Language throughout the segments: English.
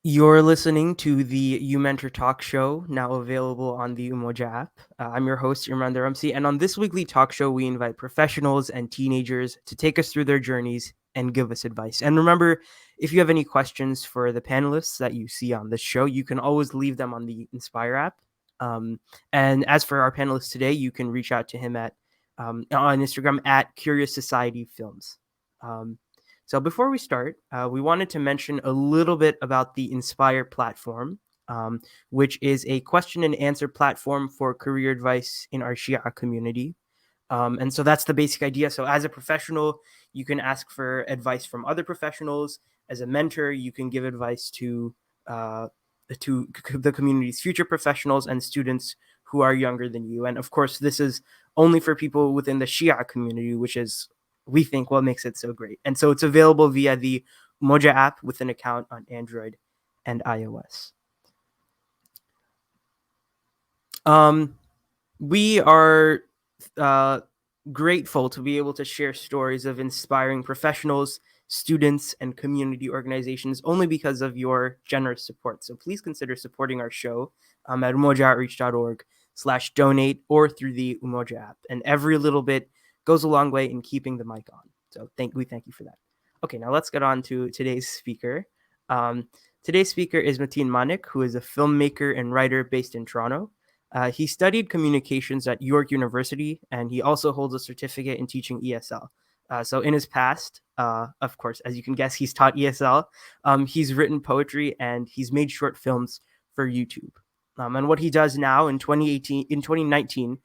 You're listening to the uMentor talk show, now available on the Umoja app. I'm your host, Imran Dharamsi, and on this weekly talk show, we invite professionals and teenagers to take us through their journeys and give us advice. And remember, if you have any questions for the panelists that you see on this show, you can always leave them on the Inspire app. And as for our panelist today, you can reach out to him at on Instagram at Curious Society Films. Um, so before we start, we wanted to mention a little bit about the Inspire platform, um, which is a question and answer platform for career advice in our Shia community. And so that's the basic idea. So as a professional, you can ask for advice from other professionals. As a mentor, you can give advice uh, to the community's future professionals and students who are younger than you. And of course, this is only for people within the Shia community, which is, we think, what makes it so great. And so it's available via the Moja app with an account on Android and iOS. Um, we are uh, grateful to be able to share stories of inspiring professionals, students, and community organizations only because of your generous support. So please consider supporting our show at umojaaoutreach.org/donate or through the Umoja app. And every little bit goes a long way in keeping the mic on. So we thank you for that. Okay, now let's get on to today's speaker. Um, today's speaker is Mateen Manek, who is a filmmaker and writer based in Toronto. He studied communications at York University, and he also holds a certificate in teaching ESL. So in his past, of course, as you can guess, he's taught ESL. He's written poetry and he's made short films for YouTube. And what he does now in 2019,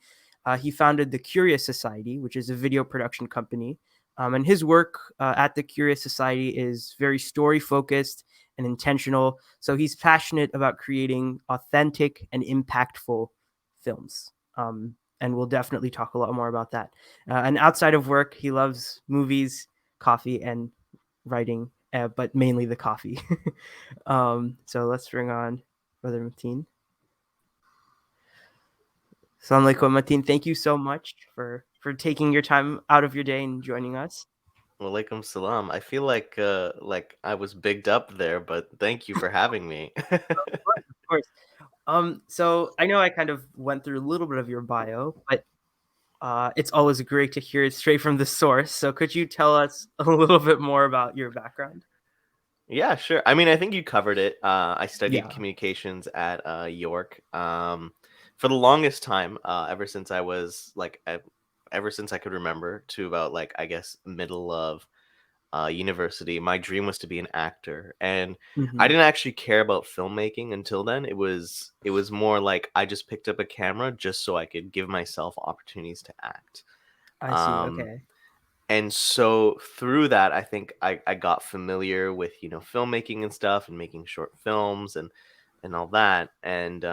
he founded the Curious Society, which is a video production company. And his work at the Curious Society is very story focused and intentional. So he's passionate about creating authentic and impactful films. And we'll definitely talk a lot more about that. And outside of work, he loves movies, coffee, and writing, but mainly the coffee. So let's bring on Brother Mateen. Assalamu alaikum, Mateen. Thank you so much for taking your time out of your day and joining us. Walaikum salam. I feel like I was bigged up there, but thank you for having me. Of course. So I know I kind of went through a little bit of your bio, but it's always great to hear it straight from the source. So could you tell us a little bit more about your background? Yeah, sure. I mean, I think you covered it. I studied Yeah. communications at York for the longest time, ever since I could remember to about like I guess middle of university. My dream was to be an actor, and I Hmm. didn't actually care about filmmaking until then. It was more like I just picked up a camera just so I could give myself opportunities to act. I see. Um, Okay. and so through that, I think I got familiar with filmmaking and stuff and making short films and all that. And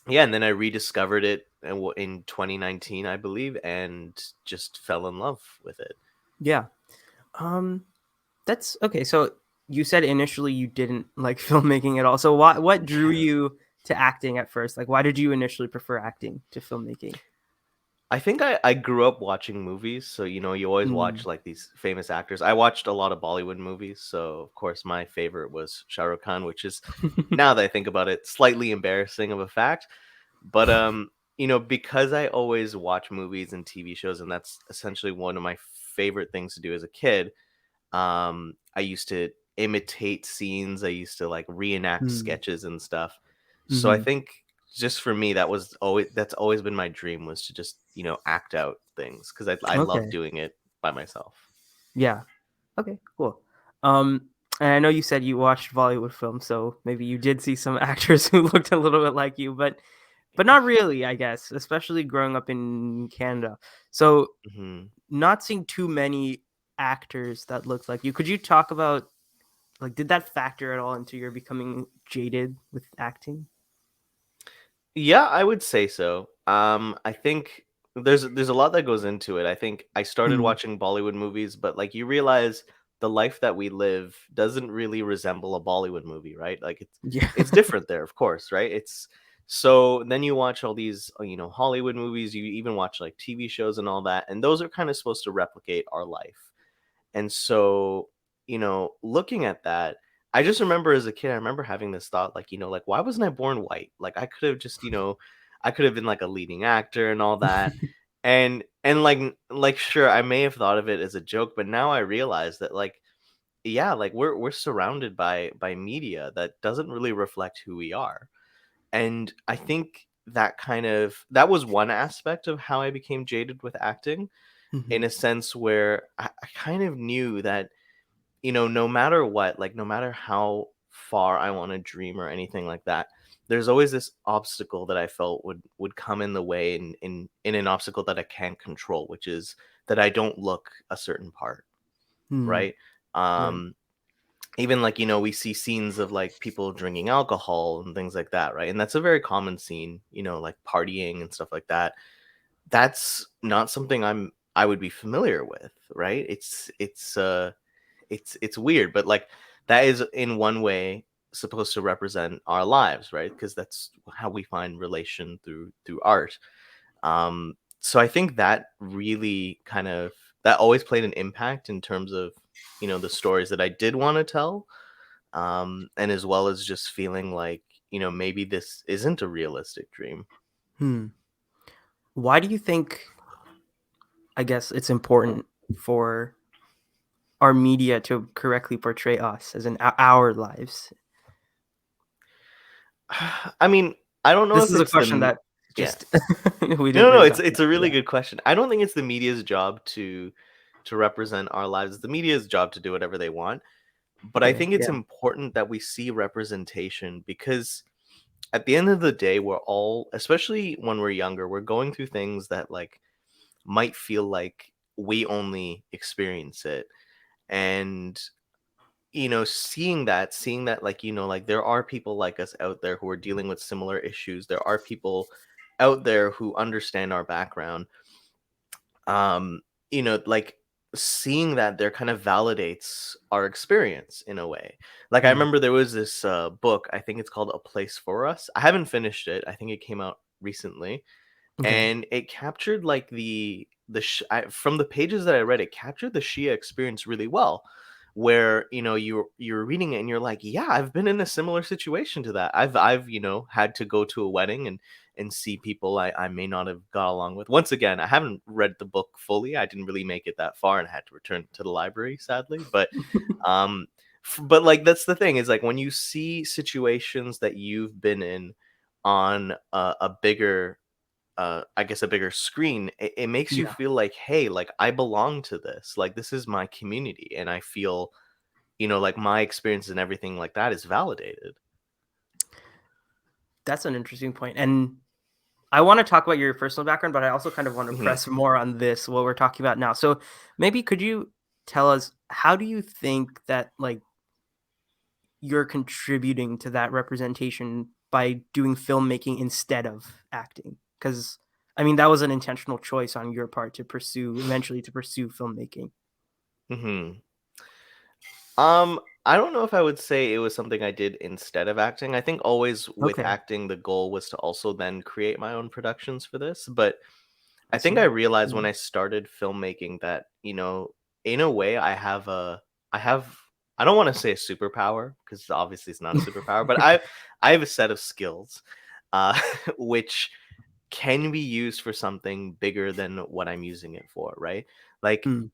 yeah, and then I rediscovered it in 2019, I believe, and just fell in love with it. Yeah. Um, that's okay. So you said initially you didn't like filmmaking at all. So what drew you to acting at first? Like, why did you initially prefer acting to filmmaking? I think I grew up watching movies, so you always watch Mm. like these famous actors. I watched a lot of Bollywood movies, so of course my favorite was Shah Rukh Khan, which is, now that I think about it, slightly embarrassing of a fact. But because I always watch movies and TV shows, and that's essentially one of my favorite things to do as a kid. I used to imitate scenes. I used to like reenact Mm. sketches and stuff. So I Hmm. think just for me, that's always been my dream, was to just act out things because I love Okay. doing it by myself. Yeah. Okay. Cool. Um, and I know you said you watched Bollywood films, so maybe you did see some actors who looked a little bit like you, but not really, I guess, especially growing up in Canada. So Mhm. not seeing too many actors that looked like you. Could you talk about, like, did that factor at all into your becoming jaded with acting? Yeah, I would say so. I think there's a lot that goes into it. I think I started Mm. watching Bollywood movies, but like you realize the life that we live doesn't really resemble a Bollywood movie, right? Like Yeah. it's different there, of course, right? It's so then you watch all these Hollywood movies, you even watch like TV shows and all that, and those are kind of supposed to replicate our life. And so, looking at that, I just remember as a kid, I remember having this thought, like, like, why wasn't I born white? Like, I could have just, I could have been like a leading actor and all that. And like, sure, I may have thought of it as a joke, but now I realize that, like, yeah, like we're surrounded by media that doesn't really reflect who we are. And I think that was one aspect of how I became jaded with acting, in Mhm. a sense where I kind of knew that, no matter what, like, no matter how far I want to dream or anything like that, there's always this obstacle that I felt would come in the way, in an obstacle that I can't control, which is that I don't look a certain part, Mm, right? right. Um, Even, like, we see scenes of, like, people drinking alcohol and things like that, right? And that's a very common scene, like partying and stuff like that. That's not something I would be familiar with, right? It's weird, but, like, that is in one way supposed to represent our lives, right? Because that's how we find relation through art. So I think that really that always played an impact in terms of, the stories that I did want to tell, and as well as just feeling like, maybe this isn't a realistic dream. Hmm. Why do you think, I guess, it's important for our media to correctly portray us as in our lives? I mean, I don't know This if is a it's the question that yeah. just we didn't No, no, really it's talk it's about. a really Yeah. good question. I don't think it's the media's job to represent our lives. It's the media's job to do whatever they want. But I Okay. think it's Yeah. important that we see representation, because at the end of the day, we're all, especially when we're younger, we're going through things that, like, might feel like we only experience it. And, seeing that, like, like, there are people like us out there who are dealing with similar issues. There are people out there who understand our background. um like, seeing that there kind of validates our experience in a way. Like, I Hmm. remember there was this book, I think it's called A Place for Us. I haven't finished it. I think it came out recently, Okay. and it captured, like, from the pages that I read, it captured the Shia experience really well, where, you're reading it and you're like, yeah, I've been in a similar situation to that. I've had to go to a wedding and see people I may not have got along with. Once again, I haven't read the book fully. I didn't really make it that far and I had to return to the library, sadly. Um but, like, that's the thing, is, like, when you see situations that you've been in on a bigger, I guess, a bigger screen, it makes you Yeah. feel like, hey, like, I belong to this. Like, this is my community, and I feel, like, my experience and everything like that is validated. That's an interesting point. And I want to talk about your personal background, but I also kind of want to Hmm. press more on this, what we're talking about now. So maybe could you tell us, how do you think that, like, you're contributing to that representation by doing filmmaking instead of acting? Because I mean, that was an intentional choice on your part to eventually to pursue filmmaking. Hmm. I don't know if I would say it was something I did instead of acting. I think always with Okay, acting, the goal was to also then create my own productions for this. But I I think I see. realized when Mm, I started filmmaking that, in a way, I have, I don't want to say a superpower, because obviously it's not a superpower, but I have a set of skills, uh, which can be used for something bigger than what I'm using it for, right? Like, mm,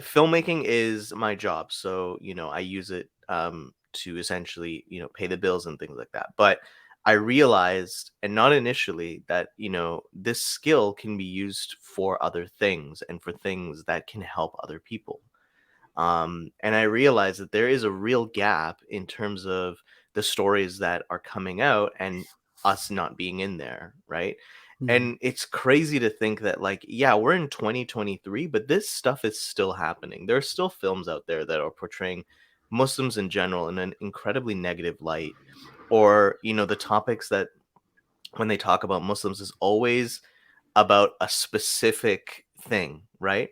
filmmaking is my job, so, I use it, to essentially, pay the bills and things like that. But I realized, and not initially, that, this skill can be used for other things and for things that can help other people. And I realized that there is a real gap in terms of the stories that are coming out and us not being in there, right? mm, And it's crazy to think that, like, yeah, we're in 2023, but this stuff is still happening. There are still films out there that are portraying Muslims in general in an incredibly negative light. Or, the topics that, when they talk about Muslims, is always about a specific thing, right?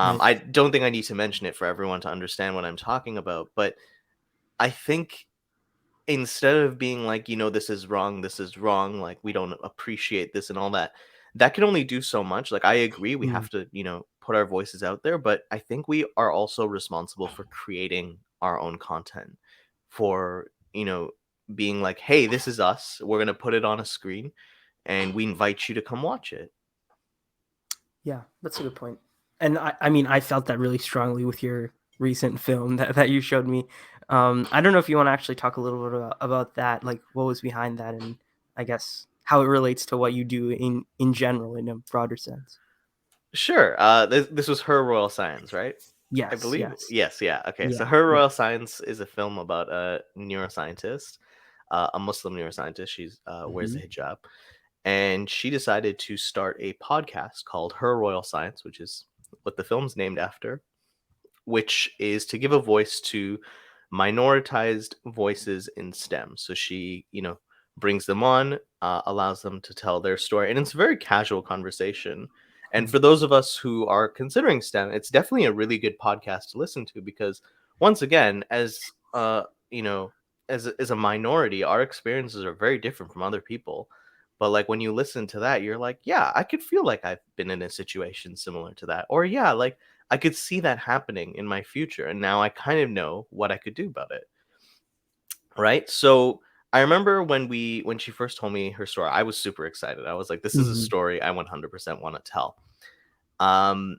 right. I don't think I need to mention it for everyone to understand what I'm talking about, but I think, instead of being like, this is wrong, like, we don't appreciate this and all that, that can only do so much. Like, I agree, we Mm, have to, put our voices out there, but I think we are also responsible for creating our own content, for, being like, hey, this is us. We're going to put it on a screen and we invite you to come watch it. Yeah, that's a good point. And I mean, I felt that really strongly with your recent film that you showed me. I don't know if you want to actually talk a little bit about that, like what was behind that, and I guess how it relates to what you do in general in a broader sense. Sure. This was Her Royal Science, right? I Yes, believe. yes, Yes, yeah. Okay. So yeah, Her yeah. Royal Science is a film about a neuroscientist, a Muslim neuroscientist. She's wears Hmm. a hijab, and she decided to start a podcast called Her Royal Science, which is what the film's named after, which is to give a voice to minoritized voices in STEM. So she, brings them on, allows them to tell their story, and it's a very casual conversation. And for those of us who are considering STEM, it's definitely a really good podcast to listen to because, once again, as as a minority, our experiences are very different from other people. But like when you listen to that, you're like, yeah, I could feel like I've been in a situation similar to that, or yeah, like I could see that happening in my future, and now I kind of know what I could do about it. Right? So I remember when she first told me her story, I was super excited. I was like, this is a Hmm. story I 100% want to tell. Um,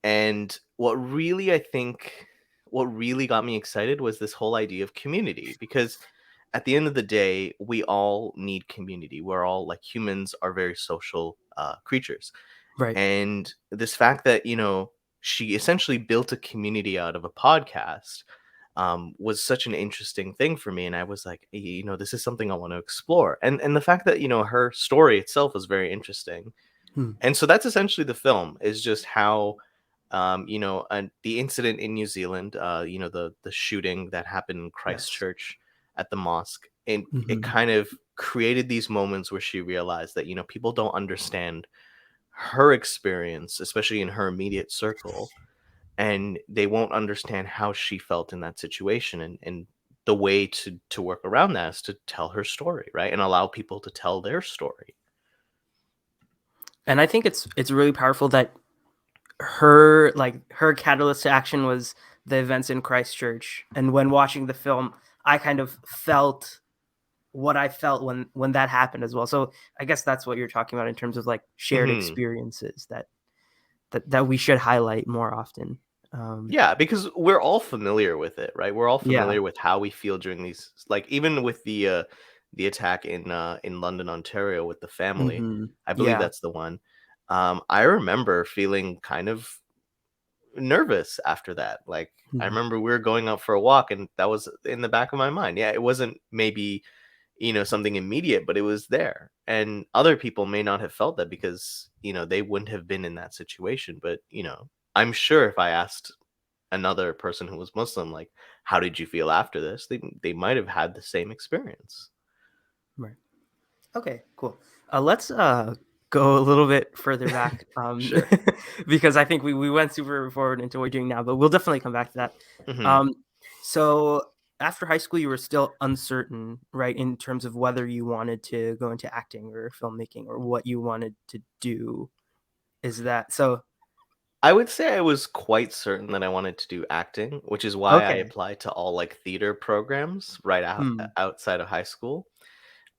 and what really got me excited was this whole idea of community because at the end of the day, we all need community. We're all like humans are very social creatures. Right. And this fact that, she essentially built a community out of a podcast was such an interesting thing for me. And I was like, this is something I want to explore. And the fact that, her story itself was very interesting. Hmm. And so that's essentially the film is just how, the incident in New Zealand, the shooting that happened in Yes. Christchurch at the mosque, and it Hmm. kind of created these moments where she realized that, people don't understand her experience, especially in her immediate circle, and they won't understand how she felt in that situation. And the way to work around that is to tell her story, right? And allow people to tell their story. And I think it's really powerful that her catalyst to action was the events in Christchurch. And when watching the film, I kind of felt what I felt when that happened as well. So I guess that's what you're talking about in terms of like shared Hmm. experiences that we should highlight more often. Um, Yeah, because we're all familiar with it, right? We're all yeah. familiar with how we feel during these, like even with the attack in London, Ontario, with the family. Hmm. I believe Yeah. that's the one. I remember feeling kind of nervous after that. Like I Hmm. remember we were going out for a walk, and that was in the back of my mind. Yeah, it wasn't maybe something immediate, but it was there. And other people may not have felt that because they wouldn't have been in that situation. But I'm sure if I asked another person who was Muslim, like, how did you feel after this? They might have had the same experience. Right. Okay, cool. Let's go a little bit further back, Sure. because I think we went super forward into what we're doing now, but we'll definitely come back to that. Hmm. Um, so after high school, you were still uncertain, right, in terms of whether you wanted to go into acting or filmmaking or what you wanted to do. Is that so? I would say I was quite certain that I wanted to do acting, which is why I Okay. applied to all like theater programs right Hmm. outside of high school.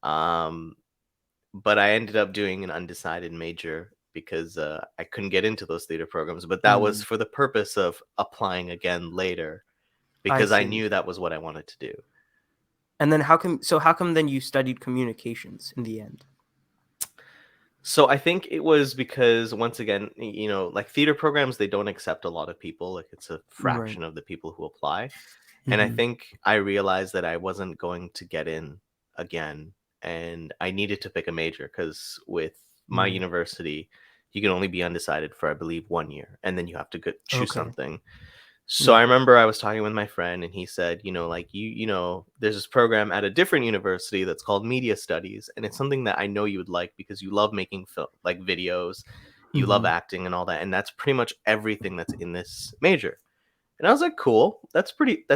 Um, but I ended up doing an undecided major because I couldn't get into those theater programs. But that was Hmm. for the purpose of applying again later I because I see. knew that was what I wanted to do. And then how come? So how come then you studied communications in the end? So I think it was because once again, like theater programs, they don't accept a lot of people. Like it's a Right. fraction of the people who apply. And I Hmm. think I realized that I wasn't going to get in again, and I needed to pick a major because with my Hmm. university, you can only be undecided for I believe 1 year, and then you have to choose Okay. something. So Yeah. I remember I was talking with my friend, and he said, like there's this program at a different university that's called Media Studies, and it's something that I know you would like because you love making film, like videos, you love Hmm. acting and all that, and that's pretty much everything that's in this major. And I was like, cool, that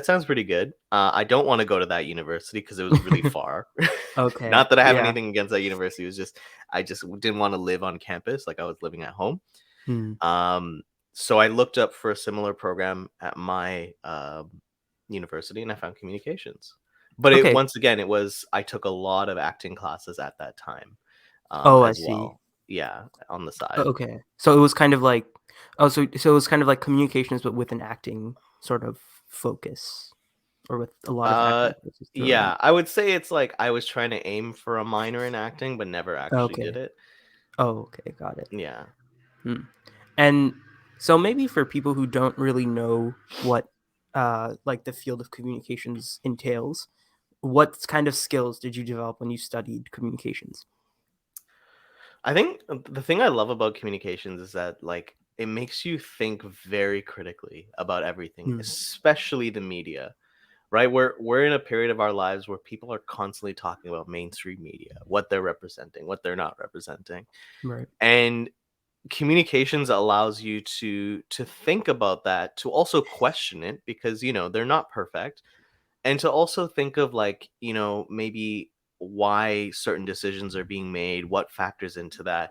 sounds pretty good. I don't want to go to that university because it was really far. Okay. Not that I have Yeah. anything against that university. It was just I just didn't want to live on campus like I was living at home. Hmm. Um, so I looked up for a similar program at my university, and I found communications. But it Okay. once again, it was I took a lot of acting classes at that time, Oh, I as see. well. Yeah, on the side. Okay. So it was kind of like, oh, so it was kind of like communications, but with an acting sort of focus, or with a lot of Uh, acting courses thrown in. yeah, I would say it's like I was trying to aim for a minor in acting, but never actually did Okay. it. Oh, okay, got it. Yeah. Hmm. And so maybe for people who don't really know what like the field of communications entails, what kind of skills did you develop when you studied communications? I think the thing I love about communications is that like it makes you think very critically about everything, Hmm. especially the media, right? We're in a period of our lives where people are constantly talking about mainstream media, what they're representing, what they're not representing. Right. And communications allows you to think about that, to also question it because they're not perfect, and to also think of like maybe why certain decisions are being made, what factors into that,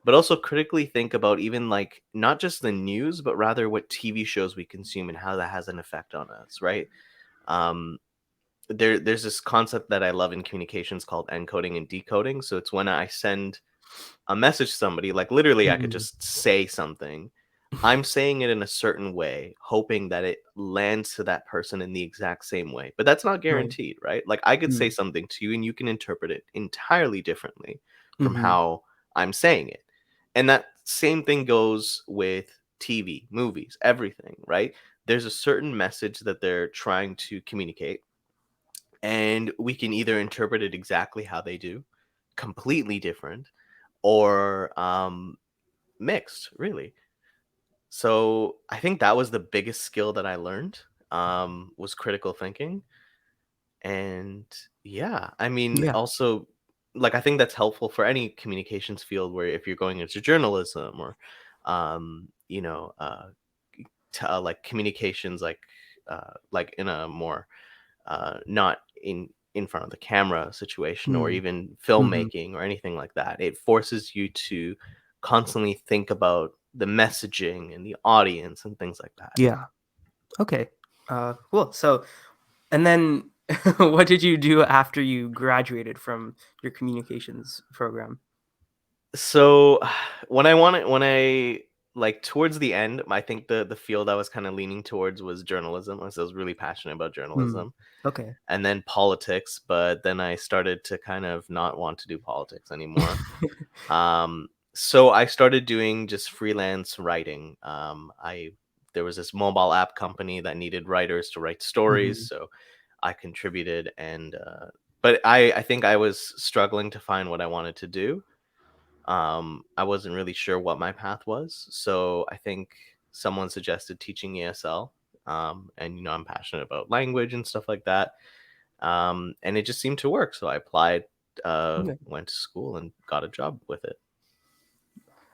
but also critically think about even like not just the news but rather what TV shows we consume and how that has an effect on us, right? um there's this concept that I love in communications called encoding and decoding. So it's when I send a message to somebody, like literally I could Mhm. just say something. I'm saying it in a certain way, hoping that it lands to that person in the exact same way. But that's not Right. guaranteed, right? Like I could say Mm. something to you and you can interpret it entirely differently from Mhm. how I'm saying it. And that same thing goes with TV, movies, everything, right? There's a certain message that they're trying to communicate, and we can either interpret it exactly how they do, completely different, or mixed, really. So I think that was the biggest skill that I learned, was critical thinking. And yeah, I mean, Yeah. also, like, I think that's helpful for any communications field where if you're going into journalism or, you know, like communications, like in a more not in front of the camera situation, or Mm. even Mhm. filmmaking or anything like that. It forces you to constantly think about the messaging and the audience and things like that. Yeah. Okay. Cool. So, and then what did you do after you graduated from your communications program? So when I like towards the end, I think the field I was kind of leaning towards was journalism. I was really passionate about Mm. journalism, Okay. and then politics, but then I started to kind of not want to do politics anymore. So I started doing just freelance writing. I There was this mobile app company that needed writers to write stories, Mhm. so I contributed, and but I think I was struggling to find what I wanted to do. I wasn't really sure what my path was, so I think someone suggested teaching ESL. And I'm passionate about language and stuff like that. And it just seemed to work, so I applied, Okay. went to school, and got a job with it.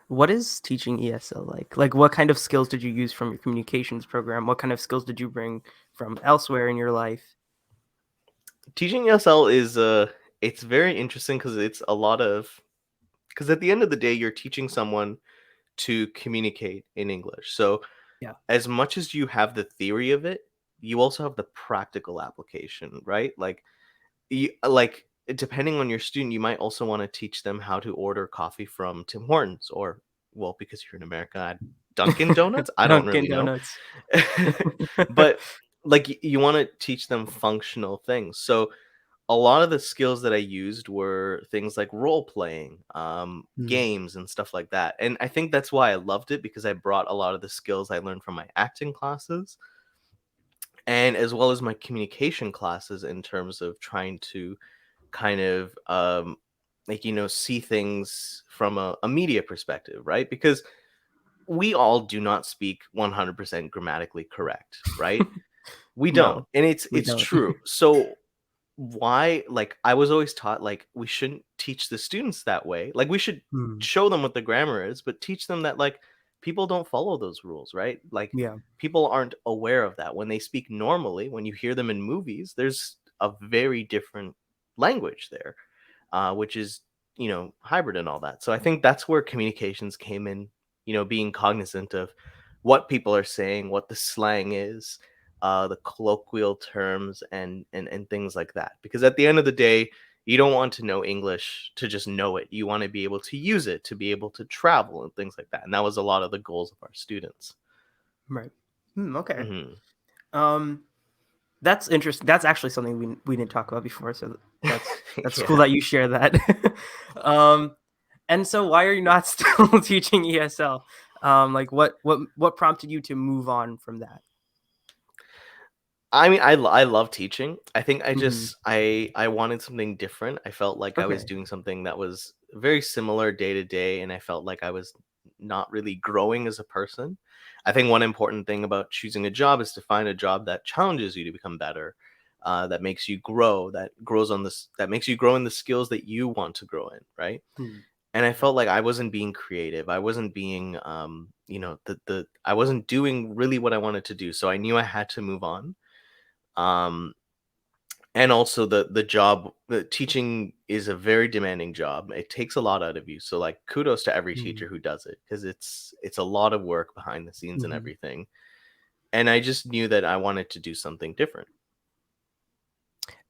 What is teaching ESL like? Like, what kind of skills did you use from your communications program? What kind of skills did you bring from elsewhere in your life? Teaching ESL is it's very interesting because it's a lot of because at the end of the day, you're teaching someone to communicate in English. So Yeah. as much as you have the theory of it, you also have the practical application, right? Depending on your student, you might also want to teach them how to order coffee from Tim Hortons, or, well, because you're in America, Dunkin' Donuts. I don't Dunkin' really know. Donuts. But like you want to teach them functional things. So a lot of the skills that I used were things like role playing, Mm. games, and stuff like that. And I think that's why I loved it, because I brought a lot of the skills I learned from my acting classes, and as well as my communication classes, in terms of trying to kind of see things from a media perspective, right? Because we all do not speak 100% grammatically correct, right? We don't, No, and it's we it's don't. true. So why, like, I was always taught like we shouldn't teach the students that way. Like we should Mm. show them what the grammar is, but teach them that like people don't follow those rules, right? Like Yeah. people aren't aware of that when they speak normally. When you hear them in movies, there's a very different language there, which is hybrid and all that. So I think that's where communications came in. Being cognizant of what people are saying, what the slang is, the colloquial terms and things like that. Because at the end of the day, you don't want to know English to just know it. You want to be able to use it to be able to travel and things like that. And that was a lot of the goals of our students. Right. Okay. Hmm. Um, that's interesting. That's actually something we didn't talk about before. So that's cool Yeah. that you share that. um, and so why are you not still teaching ESL? Like what prompted you to move on from that? I mean, I love teaching. I think Hmm. I wanted something different. I felt like I was Okay. doing something that was very similar day to day, and I felt like I was not really growing as a person. I think one important thing about choosing a job is to find a job that challenges you to become better, that makes you grow, that makes you grow in the skills that you want to grow in, right? Hmm. And I Right. felt like I wasn't being creative. I wasn't being, the I wasn't doing really what I wanted to do. So I knew I had to move on. um and also the teaching is a very demanding job. It takes a lot out of you, so like kudos to every Hmm. teacher who does it, because it's a lot of work behind the scenes and Hmm. everything. And I just knew that I wanted to do something different.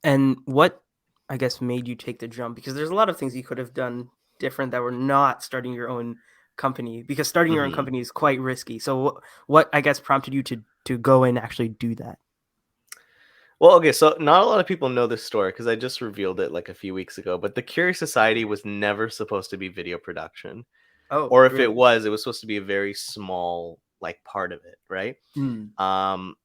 And what, I guess, made you take the jump? Because there's a lot of things you could have done different that were not starting your own company. Because starting your own Hmm. company is quite risky. So what I guess prompted you to go and actually do that? Well, okay, so not a lot of people know this story because I just revealed it like a few weeks ago, but the Curious Society was never supposed to be video production. Oh, Or if really? it was supposed to be a very small like part of it, right? Mm. um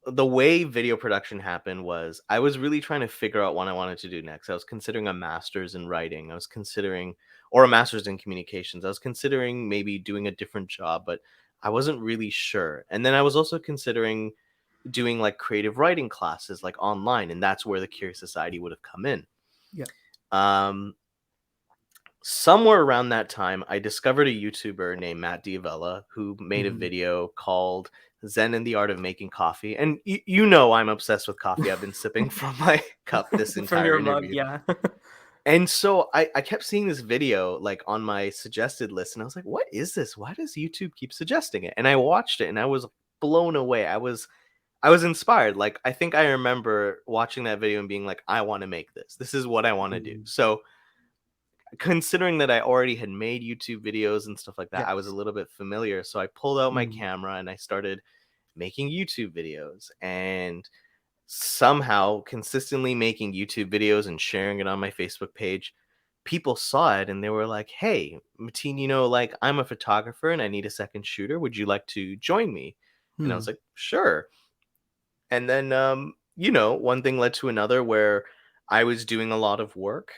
the way video production happened was I was really trying to figure out what I wanted to do next. I was considering a master's in writing. I was considering, or a master's in communications. I was considering maybe doing a different job, but I wasn't really sure. And then I was also considering doing like creative writing classes like online, and that's where the Curious Society would have come in. Yeah. Um Somewhere around that time, I discovered a YouTuber named Matt Diavella who made a Hmm. video called Zen and the Art of Making Coffee. And you know I'm obsessed with coffee. I've been sipping from my cup this From entire your mug, interview. yeah. And so I kept seeing this video like on my suggested list, and I was like, what is this? Why does YouTube keep suggesting it? And I watched it and I was blown away. I was inspired. Like I think I remember watching that video and being like, I want to make this. This is what I want to do. Mm. So considering that I already had made YouTube videos and stuff like that, I was a Yes. little bit familiar. So I pulled out my Mm. camera and I started making YouTube videos, and somehow consistently making YouTube videos and sharing it on my Facebook page. People saw it and they were like, "Hey, Mateen, like I'm a photographer and I need a second shooter. Would you like to join me?" And I was Mm. like, "Sure." And then one thing led to another where I was doing a lot of work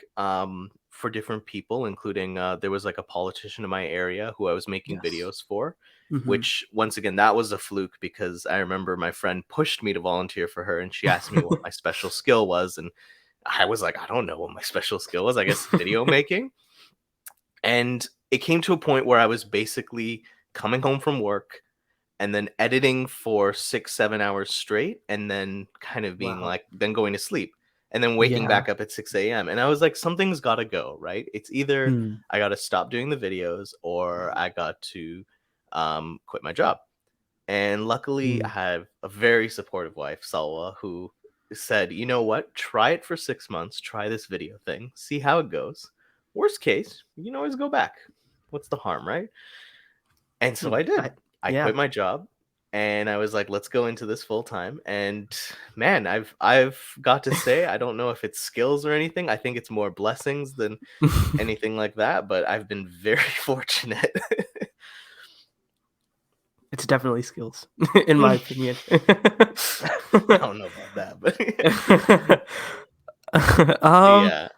for different people, including there was like a politician in my area who I was making Yes. videos for, Hmm. which once again that was a fluke because I remember my friend pushed me to volunteer for her and she asked me what my special skill was, and I was like, I don't know what my special skill was. I guess video making. And it came to a point where I was basically coming home from work and then editing for 6, 7 hours straight, and then kind of being Wow. like, then going to sleep, and then waking Yeah. back up at 6 a.m. And I was like, something's got to go, right? It's either Mm. I got to stop doing the videos or I got to quit my job. And luckily, I Mm. have a very supportive wife, Salwa, who said, you know what? Try it for 6 months. Try this video thing. See how it goes. Worst case, you can always go back. What's the harm, right? And so Mm. I did. I Yeah. quit my job and I was like, let's go into this full time. And man, I've got to say, I don't know if it's skills or anything. I think it's more blessings than anything like that, but I've been very fortunate. It's definitely skills, in my opinion. I don't know about that, but um. yeah.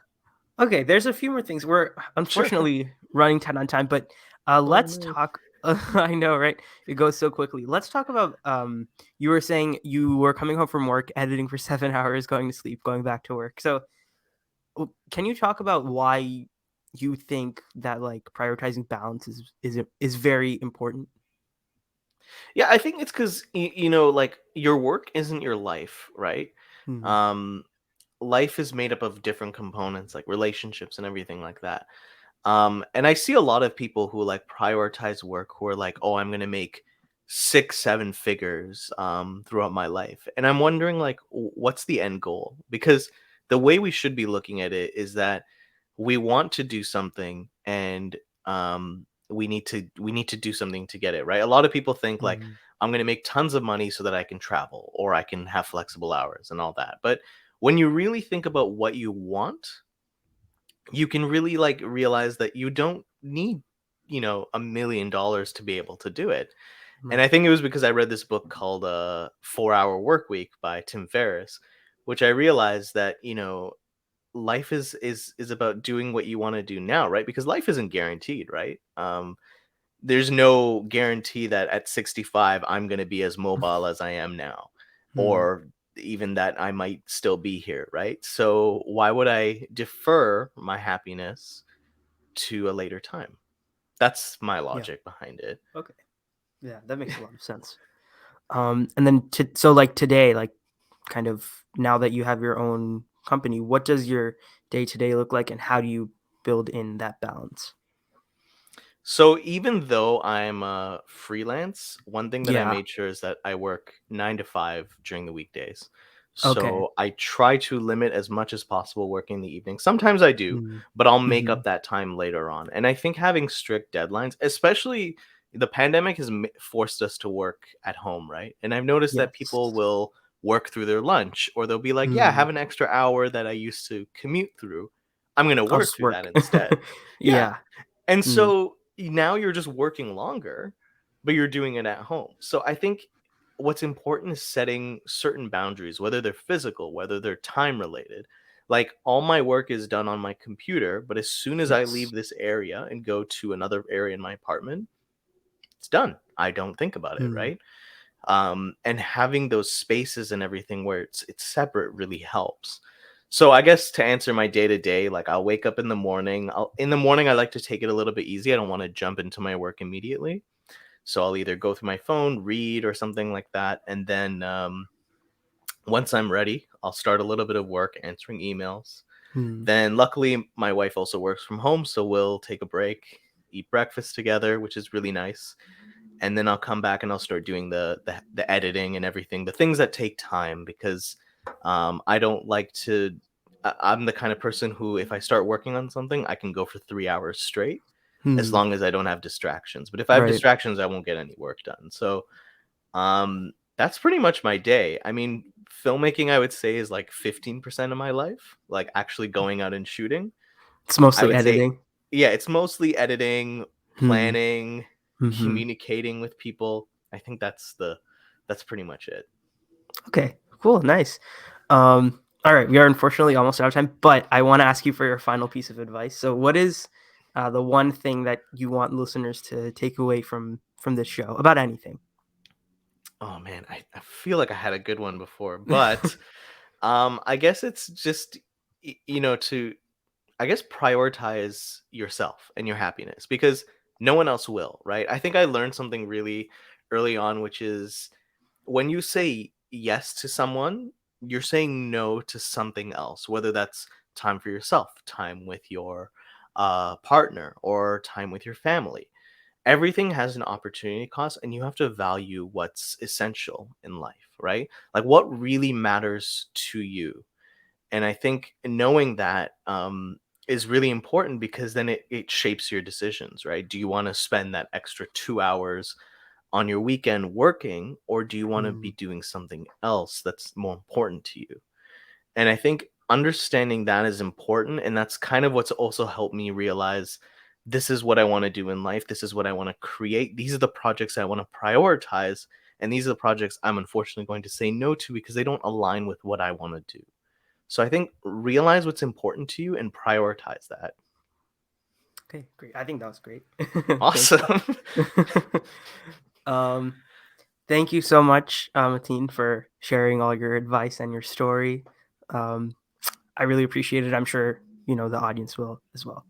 Okay, there's a few more things. We're Sure. unfortunately running tight on time, but Oh let's no. talk. I know, right? It goes so quickly. Let's talk about. You were saying you were coming home from work, editing for 7 hours, going to sleep, going back to work. So, can you talk about why you think that like prioritizing balance is very important? Yeah, I think it's because like your work isn't your life, right? Hmm. Um, Life is made up of different components, like relationships and everything like that. And I see a lot of people who like prioritize work who are like, oh, I'm gonna make six, seven figures throughout my life. And I'm wondering, like, what's the end goal? Because the way we should be looking at it is that we want to do something, and we need to do something to get it right. A lot of people think like, Mm, I'm going to make tons of money so that I can travel or I can have flexible hours and all that. But when you really think about what you want, you can really like realize that you don't need, $1 million to be able to do it. And right. I think it was because I read this book called 4 Hour Work Week by Tim Ferriss, which I realized that, life is about doing what you want to do now, right? Because life isn't guaranteed, right? There's no guarantee that at 65 I'm going to be as mobile as I am now, Mm, or even that I might still be here, right? So why would I defer my happiness to a later time? That's my yeah. logic behind it. Okay. Yeah, that makes a lot of sense. And then so like today, like kind of now that you have your own company, what does your day to day look like, and how do you build in that balance? So even though I'm a freelance, one thing that I Yeah. made sure is that I work 9 to 5 during the weekdays. Okay. So I try to limit as much as possible working in the evening. Sometimes I do, Mm, but I'll make hmm. up that time later on. And I think having strict deadlines, especially the pandemic, has forced us to work at home, right? And I've noticed that people Yes. will work through their lunch, or they'll be like, "Yeah, I Mm, have an extra hour that I used to commute through. I'm going to I'll work just through that work. instead." Yeah, Yeah. and Mm, so now you're just working longer, but you're doing it at home. So I think what's important is setting certain boundaries, whether they're physical, whether they're time related. Like, all my work is done on my computer, but as soon as I yes. leave this area and go to another area in my apartment, it's done. I don't think about it, Mm, right? And having those spaces and everything where it's separate really helps. So I guess to answer my day to day, like, I'll wake up in the morning. In the morning I like to take it a little bit easy. I don't want to jump into my work immediately. So I'll either go through my phone, read, or something like that, and then once I'm ready, I'll start a little bit of work answering emails. mm, Then luckily my wife also works from home, so we'll take a break, eat breakfast together, which is really nice, and then I'll come back and I'll start doing the editing and everything, the things that take time, because I don't like to. I'm the kind of person who, if I start working on something, I can go for 3 hours straight, as mm, long as I don't have distractions. But if I have right. distractions, I won't get any work done. So that's pretty much my day. I mean, filmmaking, I would say, is like 15% of my life, like actually going out and shooting. It's I mostly would say, editing. yeah, it's mostly editing, Hmm. planning, Hmm. communicating with people. I think that's pretty much it. Okay. Cool. Nice. All right. We are unfortunately almost out of time, but I want to ask you for your final piece of advice. So, what is the one thing that you want listeners to take away from this show about anything? Oh man, I feel like I had a good one before, but I guess it's just to, I guess, prioritize yourself and your happiness, because no one else will, right? I think I learned something really early on, which is, when you say yes to someone, you're saying no to something else, whether that's time for yourself, time with your partner, or time with your family. Everything has an opportunity cost, and you have to value what's essential in life, right? Like, what really matters to you. And I think knowing that is really important, because then it shapes your decisions, right? Do you want to spend that extra 2 hours on your weekend working, or do you want to Hmm. be doing something else that's more important to you? And I think understanding that is important. And that's kind of what's also helped me realize, this is what I want to do in life. This is what I want to create. These are the projects I want to prioritize. And these are the projects I'm unfortunately going to say no to, because they don't align with what I want to do. So I think realize what's important to you and prioritize that. Okay. Great. I think that was great. Thank you. Awesome. um, Thank you so much, Mateen, for sharing all your advice and your story. Um, I really appreciate it. I'm sure the audience will as well.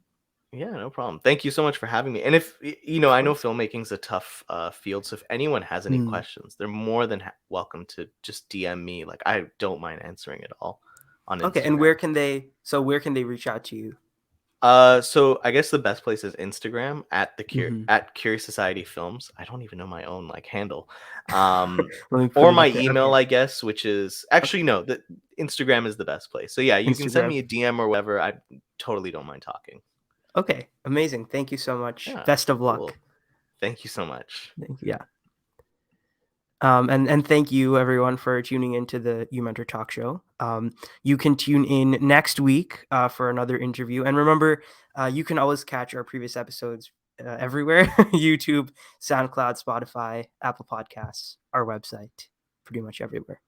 Yeah, no problem. Thank you so much for having me. And if Of I know course. filmmaking's a tough field, so if anyone has any Hmm. questions, they're more than welcome to just DM me. Like, I don't mind answering it all on Okay, and Instagram. where can they reach out to you? So I guess the best place is Instagram at Hmm. at Curious Society Films. I don't even know my own like handle. Um, Let me put or it my up there. email, Okay. I guess, which is Okay. actually no, the Instagram is the best place. So yeah, you can send Instagram. me a DM or whatever. I totally don't mind talking. Okay. Amazing. Thank you so much. Yeah, Best of luck. cool. Thank you so much. Thank you. Yeah. And thank you everyone for tuning into the uMentor Talk Show. You can tune in next week for another interview. And remember, you can always catch our previous episodes everywhere: YouTube, SoundCloud, Spotify, Apple Podcasts, our website, pretty much everywhere.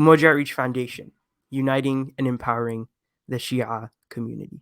Umoja Outreach Foundation, uniting and empowering the Shia community.